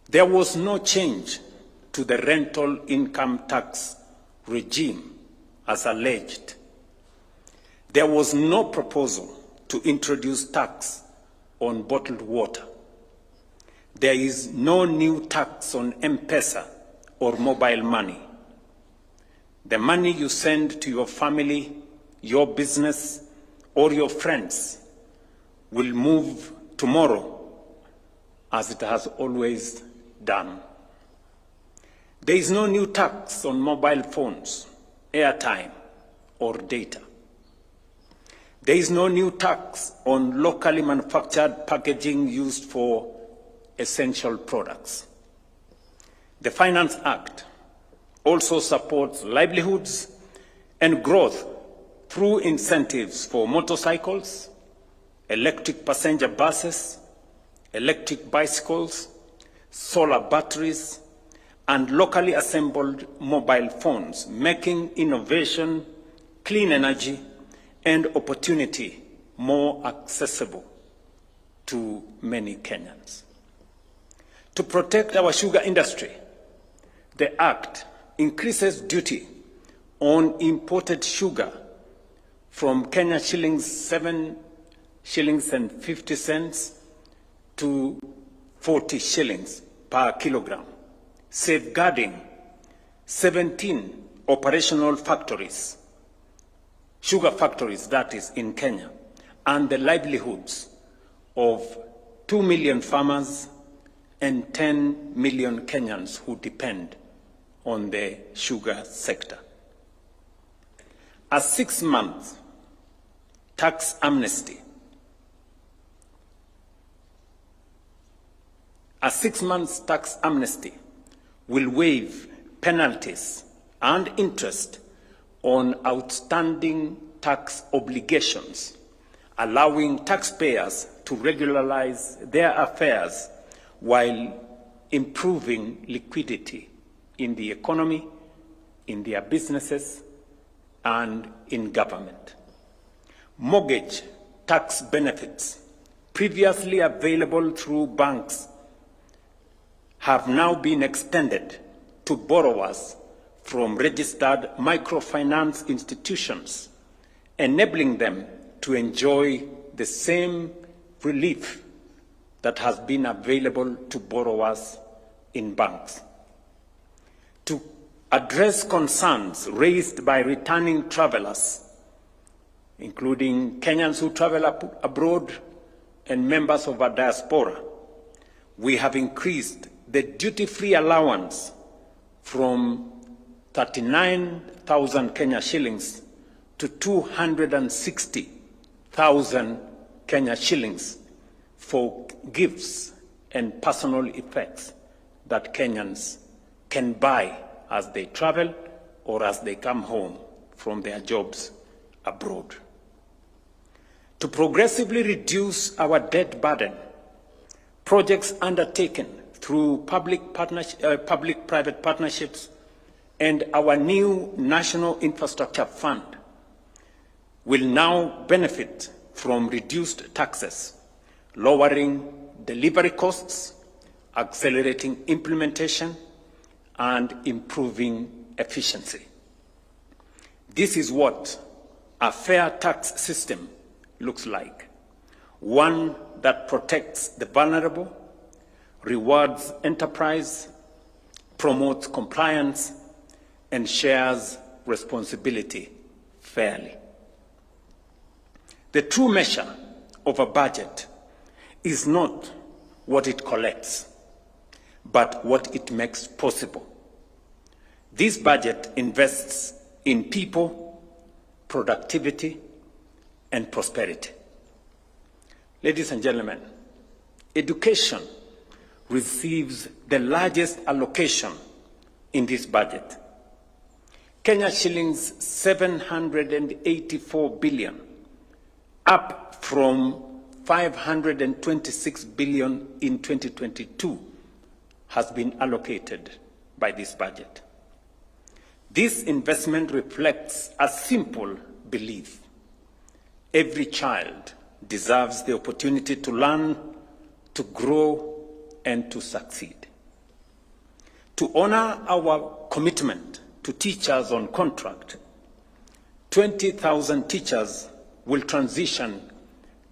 There was no change to the rental income tax regime as alleged. There was no proposal to introduce tax on bottled water. There is no new tax on M-Pesa or mobile money. The money you send to your family, your business, or your friends will move tomorrow as it has always done. There is no new tax on mobile phones, airtime, or data. There is no new tax on locally manufactured packaging used for essential products. The Finance Act also supports livelihoods and growth through incentives for motorcycles, electric passenger buses, electric bicycles, solar batteries, and locally assembled mobile phones, making innovation, clean energy, and opportunity more accessible to many Kenyans. To protect our sugar industry, the Act increases duty on imported sugar from Kenya shillings 7 shillings and 50 cents to 40 shillings per kilogram, safeguarding 17 operational factories, sugar factories that is in Kenya, and the livelihoods of 2 million farmers and 10 million Kenyans who depend on the sugar sector. A 6-month tax amnesty. A 6-month tax amnesty will waive penalties and interest on outstanding tax obligations, allowing taxpayers to regularize their affairs while improving liquidity in the economy, in their businesses, and in government. Mortgage tax benefits previously available through banks have now been extended to borrowers from registered microfinance institutions, enabling them to enjoy the same relief that has been available to borrowers in banks. To address concerns raised by returning travelers, including Kenyans who travel abroad and members of our diaspora, we have increased the duty-free allowance from 39,000 Kenya shillings to 260,000 Kenya shillings for gifts and personal effects that Kenyans can buy as they travel or as they come home from their jobs abroad. To progressively reduce our debt burden, projects undertaken through public-private partnerships and our new National Infrastructure Fund will now benefit from reduced taxes, lowering delivery costs, accelerating implementation, and improving efficiency. This is what a fair tax system looks like, one that protects the vulnerable, rewards enterprise, promotes compliance, and shares responsibility fairly. The true measure of a budget is not what it collects, but what it makes possible. This budget invests in people, productivity, and prosperity. Ladies and gentlemen, education receives the largest allocation in this budget. Kenya shillings 784 billion, up from 526 billion in 2022, has been allocated by this budget. This investment reflects a simple belief: every child deserves the opportunity to learn, to grow, and to succeed. To honor our commitment to teachers on contract, 20,000 teachers will transition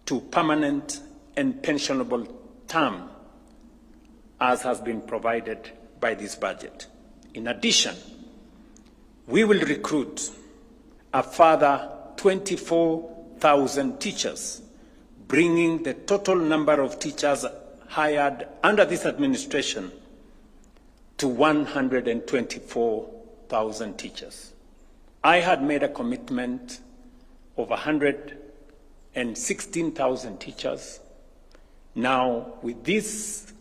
to permanent and pensionable term, as has been provided by this budget. In addition, we will recruit a further 24,000 teachers, bringing the total number of teachers hired under this administration to 124,000 teachers. I had made a commitment of 116,000 teachers. Now, with this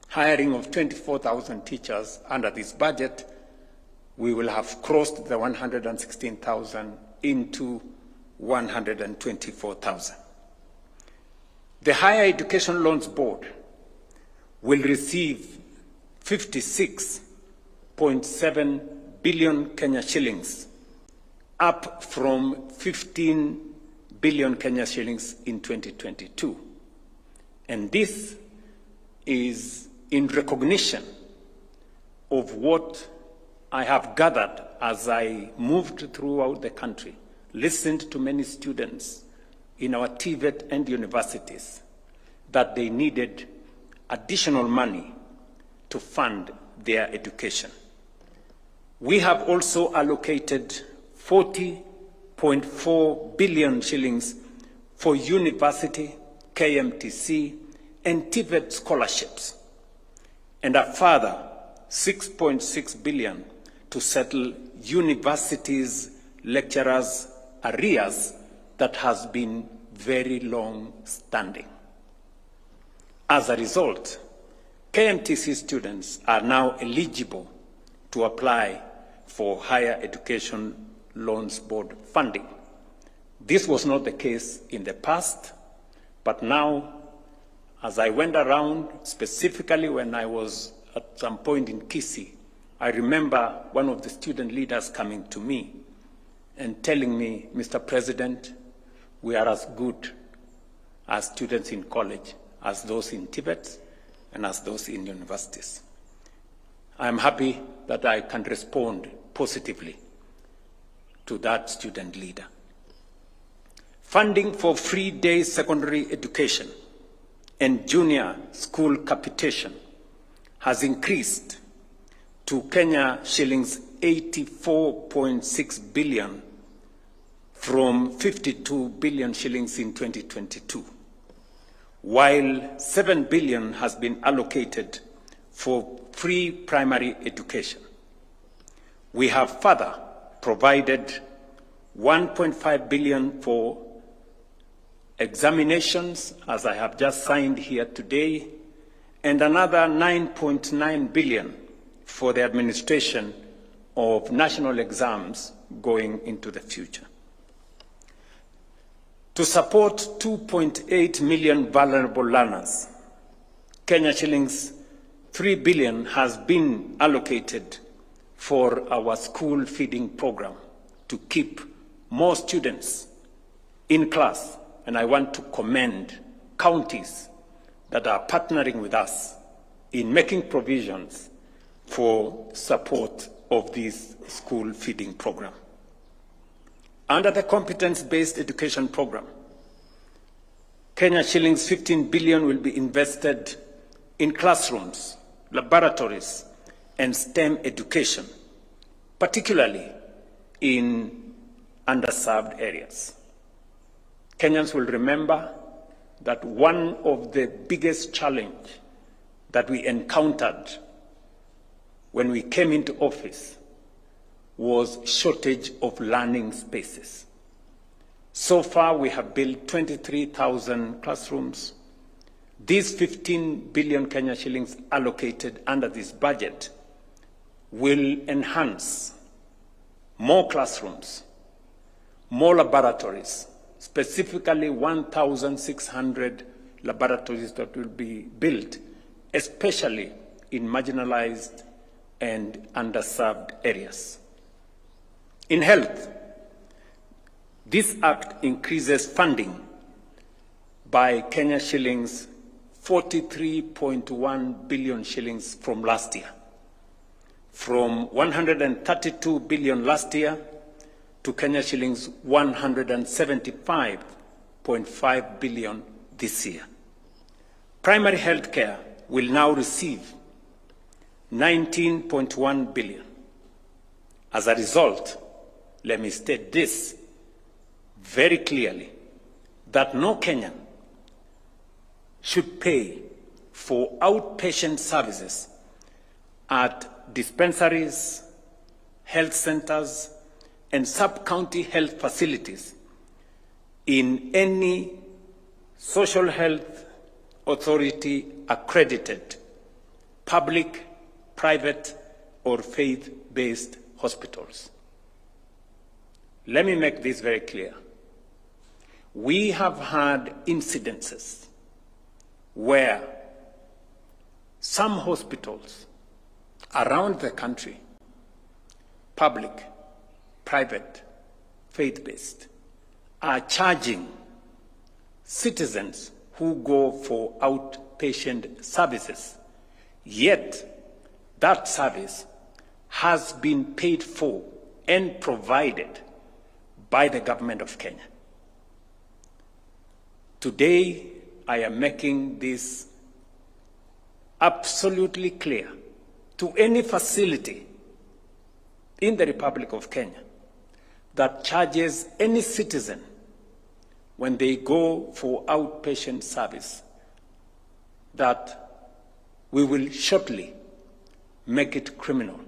hiring of 24,000 teachers under this budget, we will have crossed the 116,000 into 124,000. The Higher Education Loans Board will receive 56.7 billion Kenya shillings, up from 15 billion Kenya shillings in 2022. And this is in recognition of what I have gathered as I moved throughout the country, listened to many students in our TVET and universities, that they needed additional money to fund their education. We have also allocated 40.4 billion shillings for university, KMTC, and TVET scholarships, and a further 6.6 billion to settle universities' lecturers' arrears that has been very long standing. As a result, KMTC students are now eligible to apply for Higher Education Loans Board funding. This was not the case in the past, but now, as I went around, specifically when I was at some point in Kisii, I remember one of the student leaders coming to me and telling me, Mr. President, we are as good as students in college as those in Tibet and as those in universities. I am happy that I can respond positively to that student leader. Funding for free day secondary education and junior school capitation has increased to Kenya shillings 84.6 billion from 52 billion shillings in 2022, while 7 billion has been allocated for free primary education. We have further provided 1.5 billion for examinations, as I have just signed here today, and another 9.9 billion for the administration of national exams going into the future. To support 2.8 million vulnerable learners, Kenya shillings 3 billion has been allocated for our school feeding program to keep more students in class. And I want to commend counties that are partnering with us in making provisions for support of this school feeding program. Under the competence-based education program, Kenya shillings 15 billion will be invested in classrooms, laboratories, and STEM education, particularly in underserved areas. Kenyans will remember that one of the biggest challenges that we encountered when we came into office was shortage of learning spaces. So far, we have built 23,000 classrooms. These 15 billion Kenya shillings allocated under this budget will enhance more classrooms, more laboratories, specifically 1,600 laboratories that will be built, especially in marginalized and underserved areas. In health, this act increases funding by Kenya shillings 43.1 billion shillings from last year. from 132 billion last year to Kenya shillings 175.5 billion this year. Primary health care will now receive 19.1 billion. As a result, let me state this very clearly, that no Kenyan should pay for outpatient services at dispensaries, health centers, and sub-county health facilities in any social health authority accredited public, private, or faith-based hospitals. Let me make this very clear. We have had incidences where some hospitals around the country, public, private, faith-based, are charging citizens who go for outpatient services, yet that service has been paid for and provided by the government of Kenya. Today, I am making this absolutely clear to any facility in the Republic of Kenya that charges any citizen when they go for outpatient service, that we will shortly make it criminal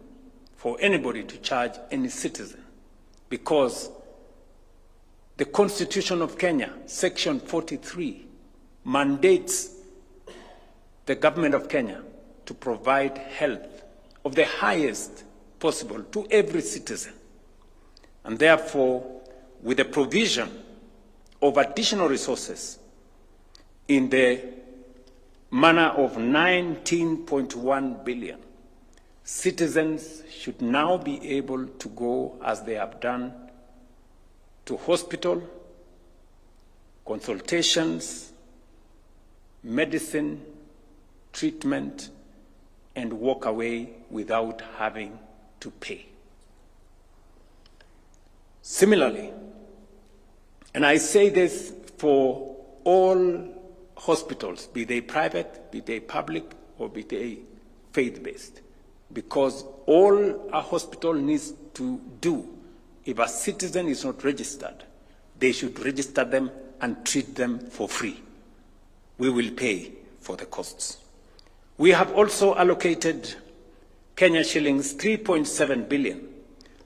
for anybody to charge any citizen, because the Constitution of Kenya, Section 43, mandates the government of Kenya to provide health of the highest possible to every citizen. And therefore, with the provision of additional resources in the manner of 19.1 billion, citizens should now be able to go, as they have done, to hospital, consultations, medicine, treatment, and walk away without having to pay. Similarly, and I say this for all hospitals, be they private, be they public, or be they faith-based, because all a hospital needs to do, if a citizen is not registered, they should register them and treat them for free. We will pay for the costs. We have also allocated Kenya shillings 3.7 billion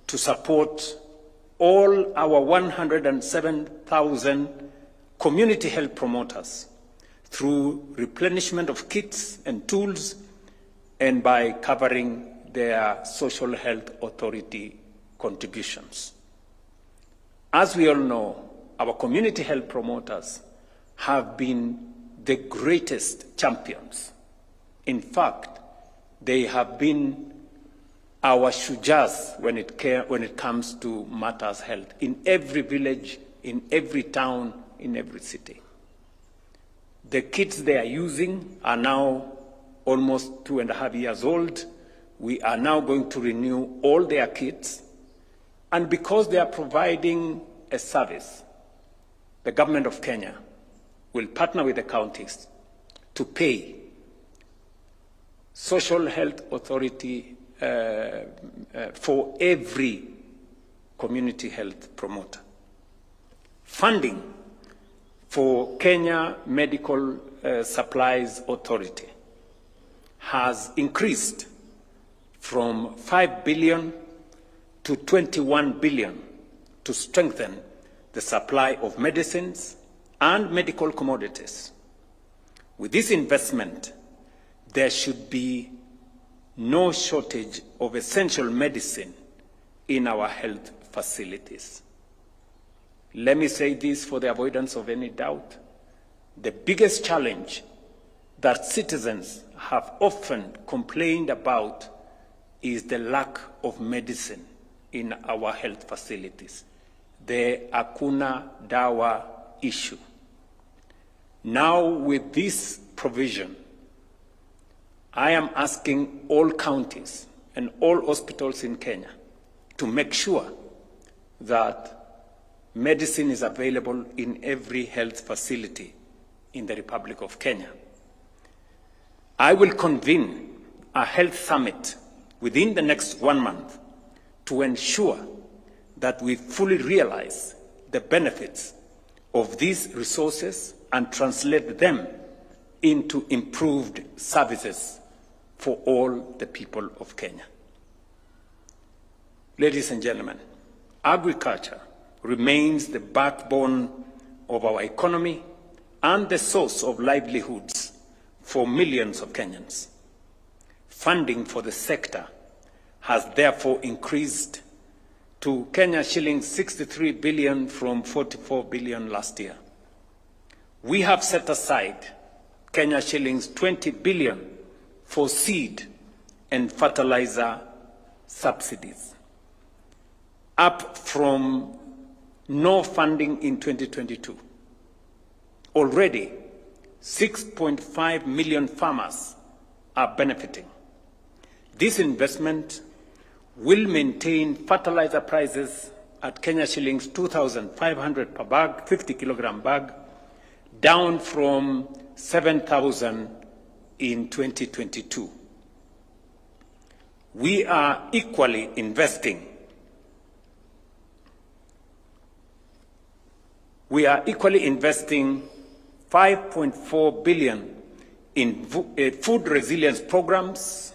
to support all our 107,000 community health promoters through replenishment of kits and tools, and by covering their social health authority contributions. As we all know, our community health promoters have been the greatest champions. In fact, they have been our shujas when it comes to matters health, in every village, in every town, in every city. The kits they are using are now almost 2.5 years old. We are now going to renew all their kits. And because they are providing a service, the government of Kenya will partner with the counties to pay social health authority for every community health promoter. Funding for Kenya Medical Supplies Authority has increased from 5 billion to 21 billion to strengthen the supply of medicines and medical commodities. With this investment, there should be no shortage of essential medicine in our health facilities. Let me say this for the avoidance of any doubt. The biggest challenge that citizens have often complained about is the lack of medicine in our health facilities, the hakuna dawa issue. Now, with this provision, I am asking all counties and all hospitals in Kenya to make sure that medicine is available in every health facility in the Republic of Kenya. I will convene a health summit within the next 1 month to ensure that we fully realize the benefits of these resources and translate them into improved services for all the people of Kenya. Ladies and gentlemen, agriculture remains the backbone of our economy and the source of livelihoods for millions of Kenyans. Funding for the sector has therefore increased to Kenya shillings 63 billion from 44 billion last year. We have set aside Kenya shillings 20 billion for seed and fertilizer subsidies, up from no funding in 2022. Already, 6.5 million farmers are benefiting. This investment will maintain fertilizer prices at Kenya shillings 2,500 per bag, 50-kilogram bag, down from 7,000 in 2022. We are equally investing. We are equally investing 5.4 billion in food resilience programs,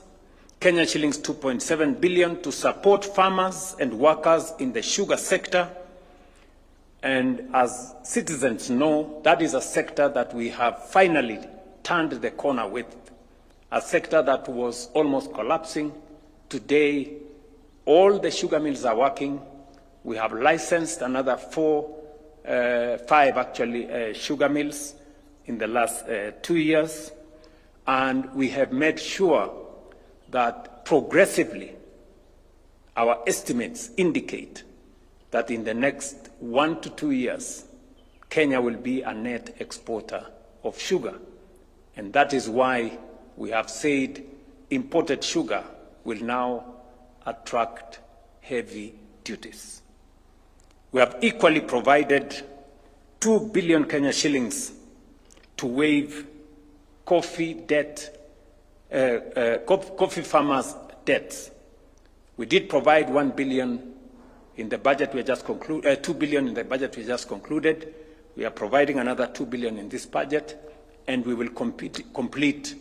Kenya shillings 2.7 billion to support farmers and workers in the sugar sector. And as citizens know, that is a sector that we have finally turned the corner with, a sector that was almost collapsing. Today, all the sugar mills are working. We have licensed another five actually, sugar mills in the last 2 years. And we have made sure that progressively our estimates indicate that in the next 1 to 2 years, Kenya will be a net exporter of sugar. And that is why we have said imported sugar will now attract heavy duties. We have equally provided 2 billion Kenya shillings to waive coffee farmers' debts. We did provide 1 billion in the budget we just concluded, 2 billion in the budget we just concluded. We are providing another 2 billion in this budget, and we will complete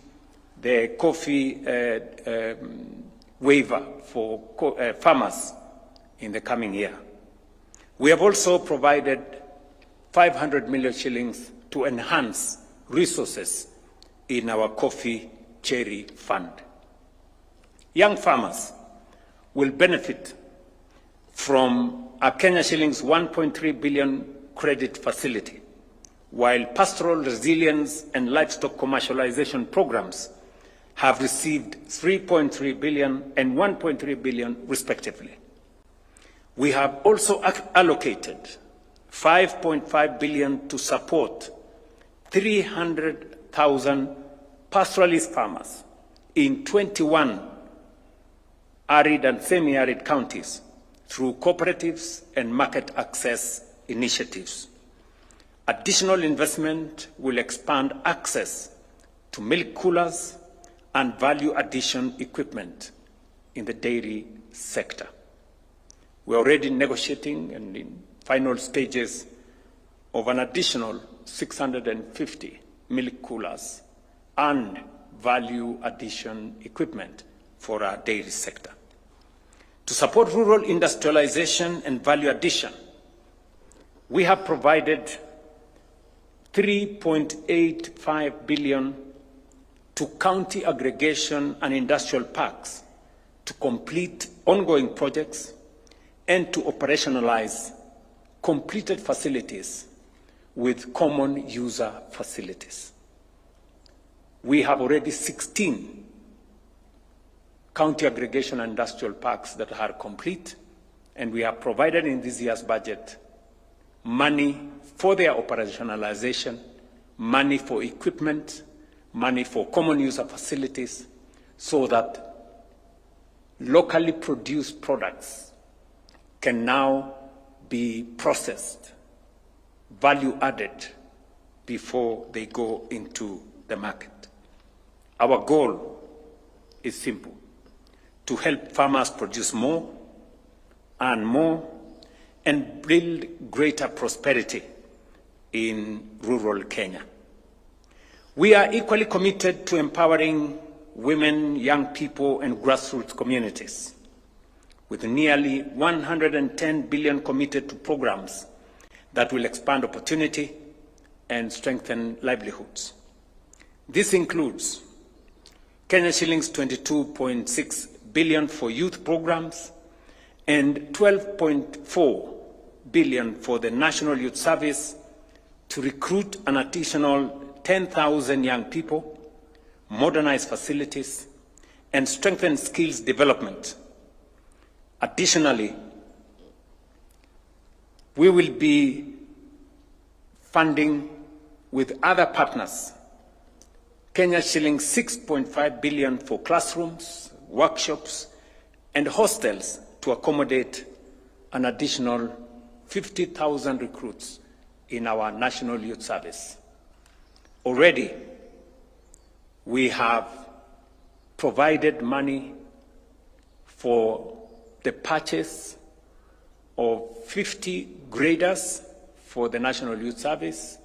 the coffee waiver for farmers in the coming year. We have also provided 500 million shillings to enhance resources in our coffee cherry fund. Young farmers will benefit from a Kenya shillings 1.3 billion credit facility, while pastoral resilience and livestock commercialization programs have received 3.3 billion and 1.3 billion respectively. We have also allocated 5.5 billion to support 300,000 pastoralist farmers in 21 arid and semi-arid counties through cooperatives and market access initiatives. Additional investment will expand access to milk coolers and value addition equipment in the dairy sector. We're already negotiating and in final stages of an additional 650 milk coolers and value addition equipment for our dairy sector. To support rural industrialization and value addition, we have provided 3.85 billion to county aggregation and industrial parks to complete ongoing projects and to operationalize completed facilities with common user facilities. We have already 16 county aggregation and industrial parks that are complete, and we have provided in this year's budget money for their operationalization, money for equipment, money for common user facilities, so that locally produced products can now be processed, value added, before they go into the market. Our goal is simple: to help farmers produce more and more and build greater prosperity in rural Kenya. We are equally committed to empowering women, young people, and grassroots communities, with nearly 110 billion committed to programs that will expand opportunity and strengthen livelihoods. This includes Kenya shillings 22.6 billion for youth programs and 12.4 billion for the National Youth Service to recruit an additional 10,000 young people, modernize facilities, and strengthen skills development. Additionally, we will be funding with other partners Kenya shillings 6.5 billion for classrooms, workshops, and hostels to accommodate an additional 50,000 recruits in our National Youth Service. Already, we have provided money for the purchase of 50 graders for the National Youth Service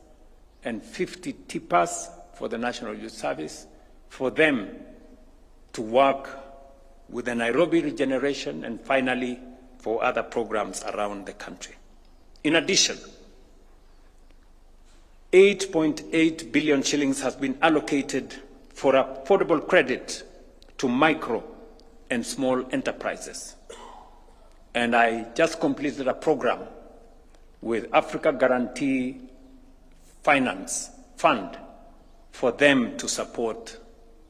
and 50 tippers for the National Youth Service, for them to work with the Nairobi regeneration and finally for other programs around the country. In addition, 8.8 billion shillings has been allocated for affordable credit to micro and small enterprises. And I just completed a program with Africa Guarantee Finance Fund for them to support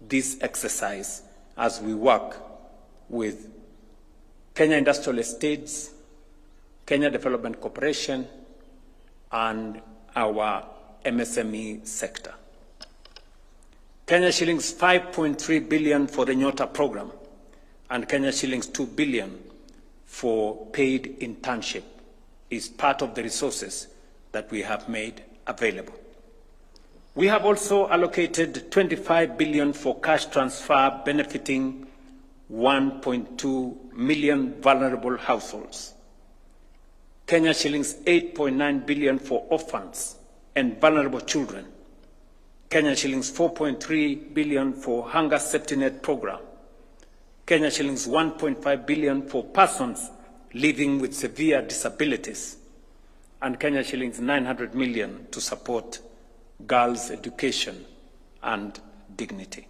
this exercise as we work with Kenya Industrial Estates, Kenya Development Corporation, and our MSME sector. Kenya shillings 5.3 billion for the Nyota program and Kenya shillings 2 billion for paid internship is part of the resources that we have made available. We have also allocated 25 billion for cash transfer benefiting 1.2 million vulnerable households. Kenya shillings 8.9 billion for orphans and vulnerable children. Kenya shillings 4.3 billion for hunger safety net program. Kenya shillings 1.5 billion for persons living with severe disabilities. And Kenya shillings 900 million to support girls' education and dignity.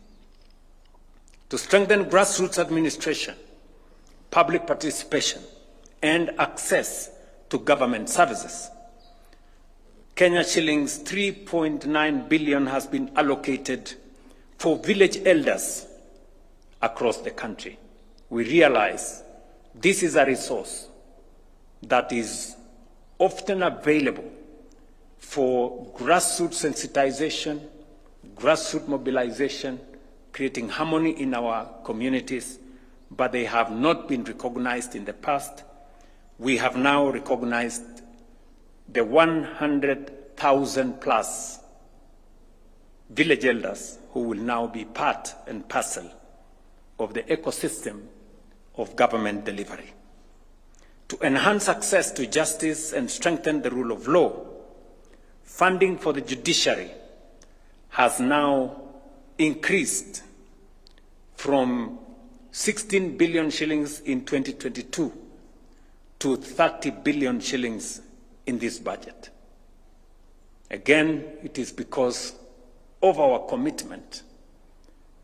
To strengthen grassroots administration, public participation, and access to government services, Kenya shillings 3.9 billion has been allocated for village elders across the country. We realize this is a resource that is often available for grassroots sensitization, grassroots mobilization, creating harmony in our communities, but they have not been recognized in the past. We have now recognized the 100,000 plus village elders who will now be part and parcel of the ecosystem of government delivery. To enhance access to justice and strengthen the rule of law, funding for the judiciary has now increased from 16 billion shillings in 2022 to 30 billion shillings in this budget. Again, it is because of our commitment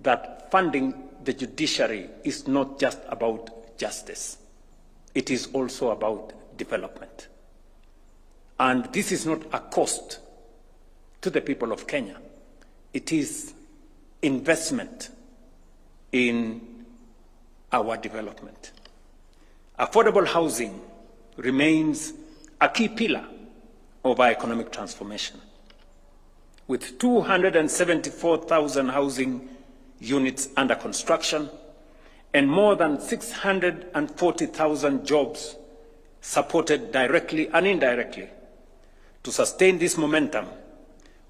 that funding the judiciary is not just about justice. It is also about development. And this is not a cost to the people of Kenya. It is investment in our development. Affordable housing remains a key pillar of our economic transformation. With 274,000 housing units under construction and more than 640,000 jobs supported directly and indirectly. To sustain this momentum,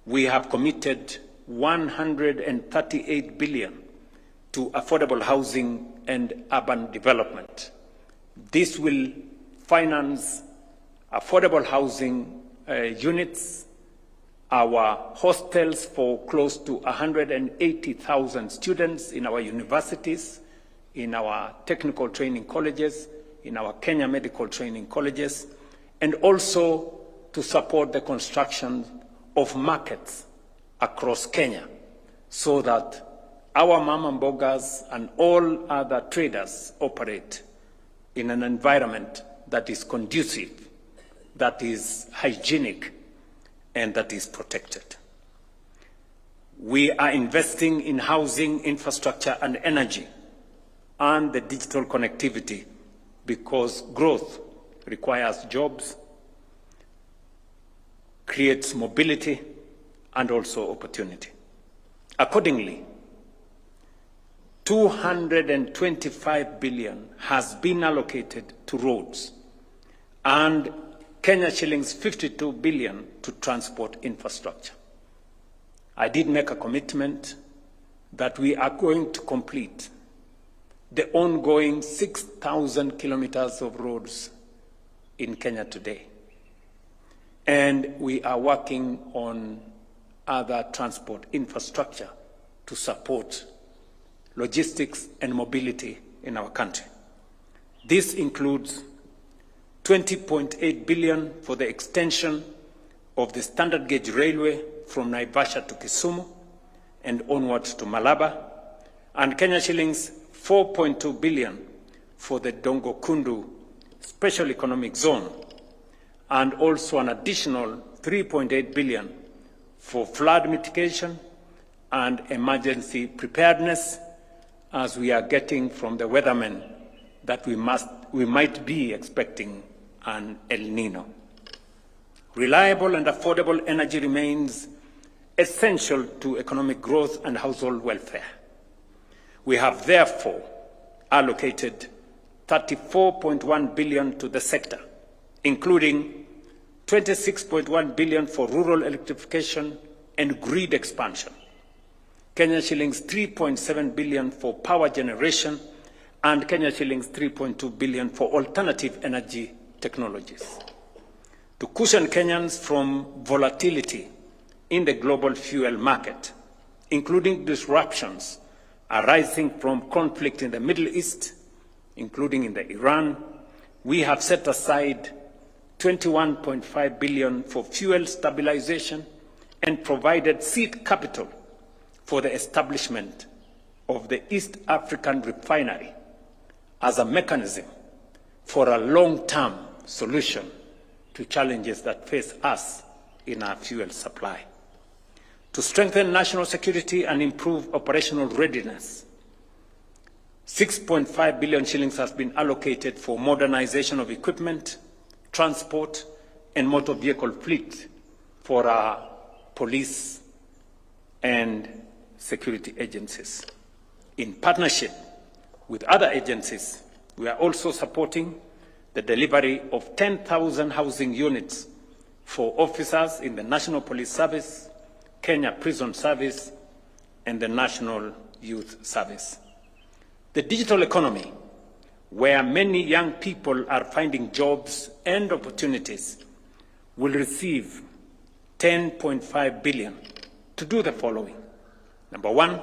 we have committed 138 billion to affordable housing and urban development. This will finance affordable housing units, our hostels for close to 180,000 students in our universities, in our technical training colleges, in our Kenya medical training colleges, and also to support the construction of markets across Kenya so that our mama mbogas and all other traders operate in an environment that is conducive, that is hygienic, and that is protected. We are investing in housing, infrastructure, and energy, and the digital connectivity, because growth requires jobs, creates mobility, and also opportunity. Accordingly, 225 billion has been allocated to roads and Kenya shillings 52 billion to transport infrastructure. I did make a commitment that we are going to complete the ongoing 6,000 kilometers of roads in Kenya today. And we are working on other transport infrastructure to support logistics and mobility in our country. This includes 20.8 billion for the extension of the standard gauge railway from Naivasha to Kisumu and onwards to Malaba, and Kenya shillings 4.2 billion for the Dongo Kundu Special Economic Zone, and also an additional 3.8 billion for flood mitigation and emergency preparedness, as we are getting from the weathermen that we might be expecting an El Nino. Reliable and affordable energy remains essential to economic growth and household welfare. We have therefore allocated 34.1 billion to the sector, including 26.1 billion for rural electrification and grid expansion, Kenya shillings 3.7 billion for power generation, and Kenya shillings 3.2 billion for alternative energy technologies. To cushion Kenyans from volatility in the global fuel market, including disruptions arising from conflict in the Middle East, including in Iran, we have set aside 21.5 billion for fuel stabilization and provided seed capital for the establishment of the East African refinery as a mechanism for a long-term solution to challenges that face us in our fuel supply. To strengthen national security and improve operational readiness, 6.5 billion shillings has been allocated for modernization of equipment, transport, and motor vehicle fleet for our police and security agencies. In partnership with other agencies, we are also supporting the delivery of 10,000 housing units for officers in the National Police Service, Kenya Prison Service, and the National Youth Service. The digital economy, where many young people are finding jobs and opportunities, will receive 10.5 billion to do the following. Number one,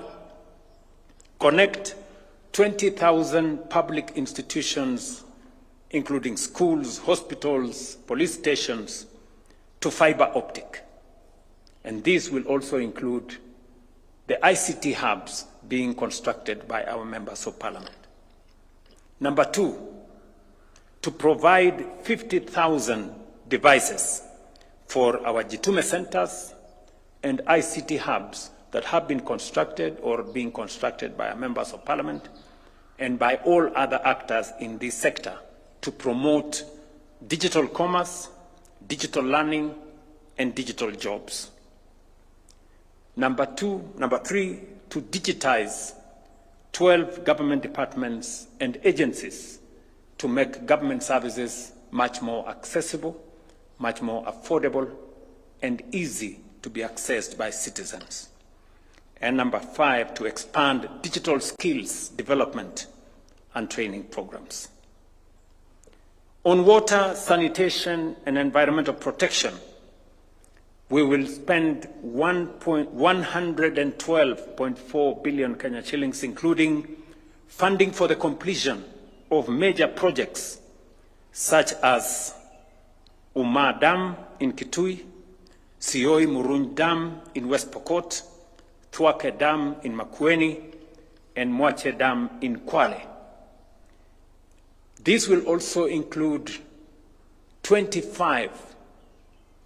connect 20,000 public institutions, including schools, hospitals, police stations, to fiber optic. And this will also include the ICT hubs being constructed by our members of parliament. Number two, to provide 50,000 devices for our Jitume centers and ICT hubs that have been constructed or being constructed by our members of parliament and by all other actors in this sector to promote digital commerce, digital learning, and digital jobs. Number three, to digitize 12 government departments and agencies to make government services much more accessible, much more affordable, and easy to be accessed by citizens. And number 5, to expand digital skills development and training programs. On water, sanitation, and environmental protection, we will spend 112.4 billion Kenya shillings, including funding for the completion of major projects such as Umma Dam in Kitui, Sioi Murunj Dam in West Pokot, Thwake Dam in Makueni, and Mwache Dam in Kwale. This will also include 25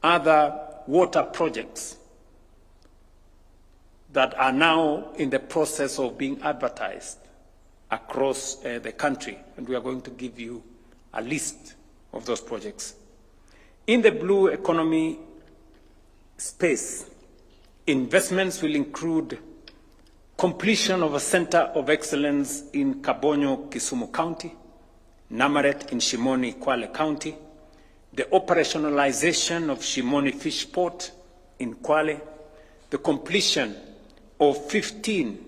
other water projects that are now in the process of being advertised across the country, and we are going to give you a list of those projects. In the blue economy space, investments will include completion of a Center of Excellence in Kabonyo, Kisumu County, Namaret in Shimoni, Kwale County, the operationalization of Shimoni Fish Port in Kwale, the completion of 15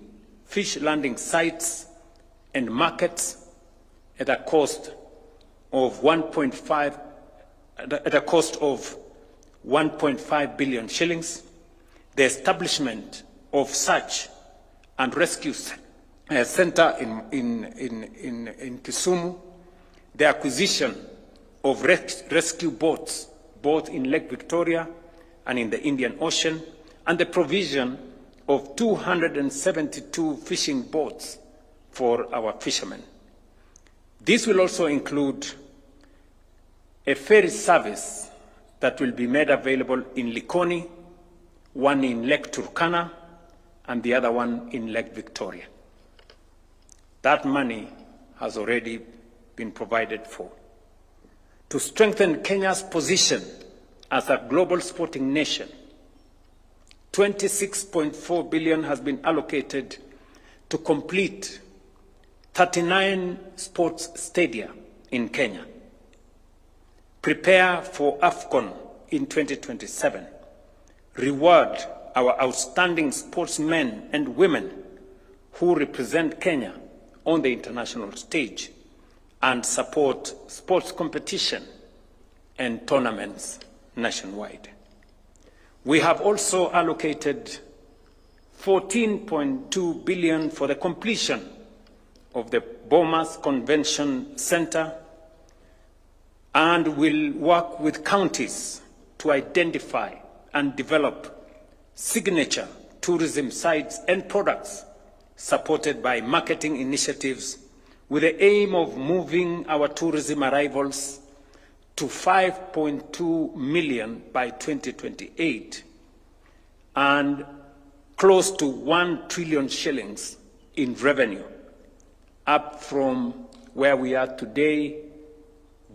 fish landing sites and markets at a cost of 1.5 billion shillings, the establishment of search and rescue center in Kisumu, the acquisition of rescue boats, both in Lake Victoria and in the Indian Ocean, and the provision of 272 fishing boats for our fishermen. This will also include a ferry service that will be made available in Likoni, one in Lake Turkana, and the other one in Lake Victoria. That money has already been provided for. To strengthen Kenya's position as a global sporting nation, 26.4 billion has been allocated to complete 39 sports stadia in Kenya, prepare for AFCON in 2027, reward our outstanding sportsmen and women who represent Kenya on the international stage, and support sports competition and tournaments nationwide. We have also allocated 14.2 billion for the completion of the Bomas Convention Center, and will work with counties to identify and develop signature tourism sites and products supported by marketing initiatives with the aim of moving our tourism arrivals to 5.2 million by 2028 and close to 1 trillion shillings in revenue, up from where we are today.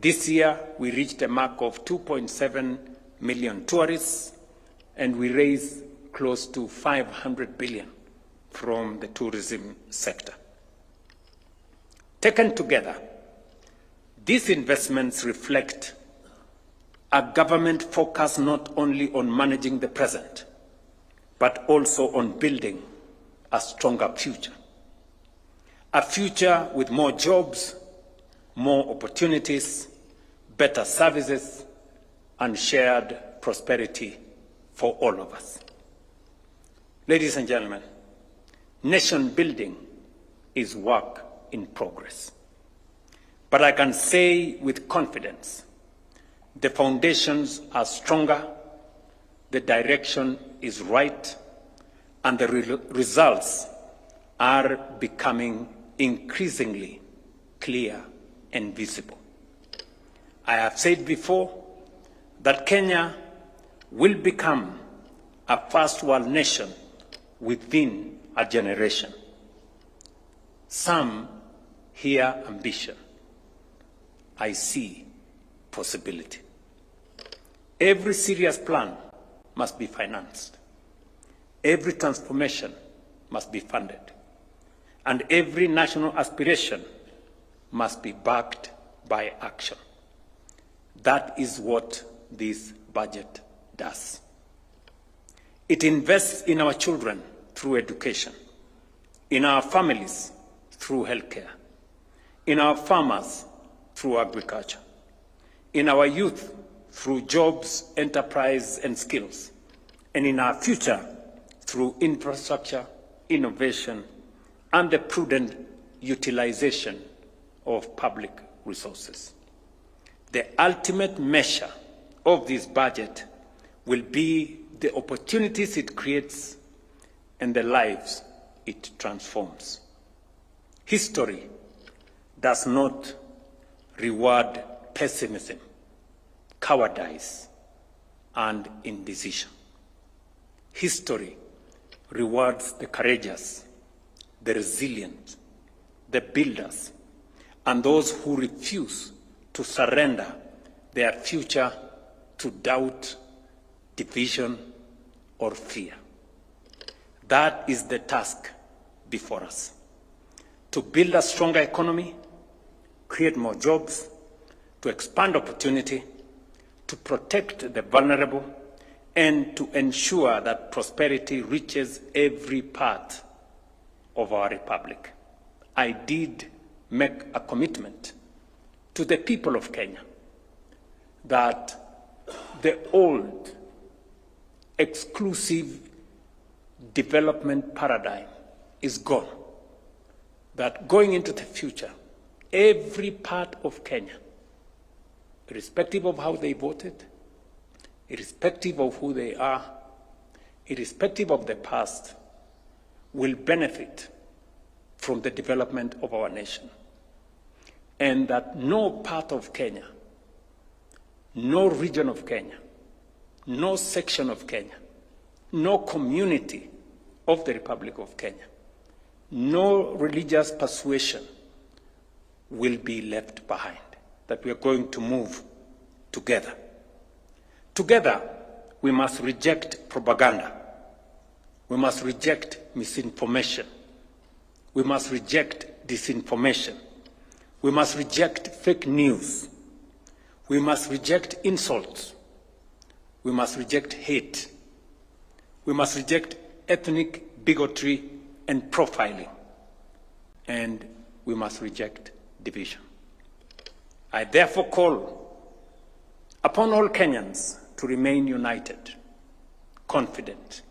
This year, we reached a mark of 2.7 million tourists, and we raised close to 500 billion from the tourism sector. Taken together, these investments reflect a government focus not only on managing the present, but also on building a stronger future. A future with more jobs, more opportunities, better services, and shared prosperity for all of us. Ladies and gentlemen, nation building is work in progress. But I can say with confidence, the foundations are stronger, the direction is right, and the results are becoming increasingly clear and visible. I have said before that Kenya will become a first world nation within a generation. Some hear ambition. I see possibility. Every serious plan must be financed. Every transformation must be funded. and every national aspiration must be backed by action. That is what this budget does. It invests in our children through education, in our families through healthcare, in our farmers through agriculture, in our youth through jobs, enterprise, and skills, and in our future through infrastructure, innovation, and the prudent utilization of public resources. The ultimate measure of this budget will be the opportunities it creates and the lives it transforms. History does not reward pessimism, cowardice, and indecision. History rewards the courageous, the resilient, the builders, and those who refuse to surrender their future to doubt, division, or fear. That is the task before us: to build a stronger economy, create more jobs, to expand opportunity, to protect the vulnerable, and to ensure that prosperity reaches every part of our republic. I did make a commitment to the people of Kenya that the old exclusive development paradigm is gone, that going into the future, every part of Kenya, irrespective of how they voted, irrespective of who they are, irrespective of the past, will benefit from the development of our nation. And that no part of Kenya, no region of Kenya, no section of Kenya, no community of the Republic of Kenya, no religious persuasion will be left behind, that we are going to move together. Together, we must reject propaganda. We must reject misinformation. We must reject disinformation. We must reject fake news. We must reject insults. We must reject hate. We must reject ethnic bigotry and profiling. And we must reject division. I therefore call upon all Kenyans to remain united, confident,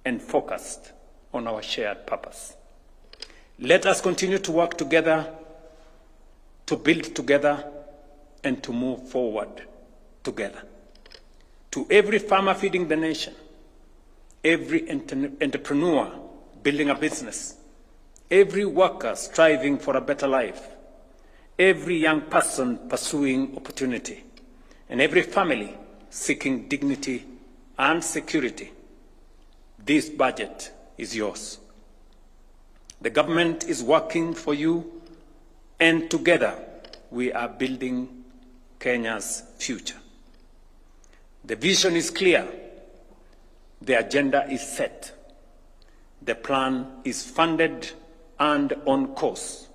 and focused on our shared purpose. Let us continue to work together, to build together, and to move forward together. To every farmer feeding the nation, every entrepreneur building a business, every worker striving for a better life, every young person pursuing opportunity, and every family seeking dignity and security, this budget is yours. The government is working for you, and together we are building Kenya's future. The vision is clear. The agenda is set. The plan is funded and on course.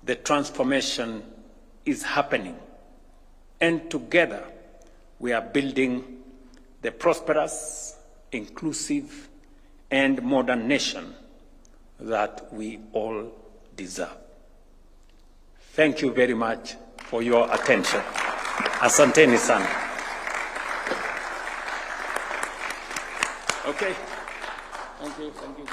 The transformation is happening. And together we are building the prosperous, inclusive, and modern nation that we all deserve. Thank you very much for your attention. Asanteni sana. Okay. Thank you. Thank you.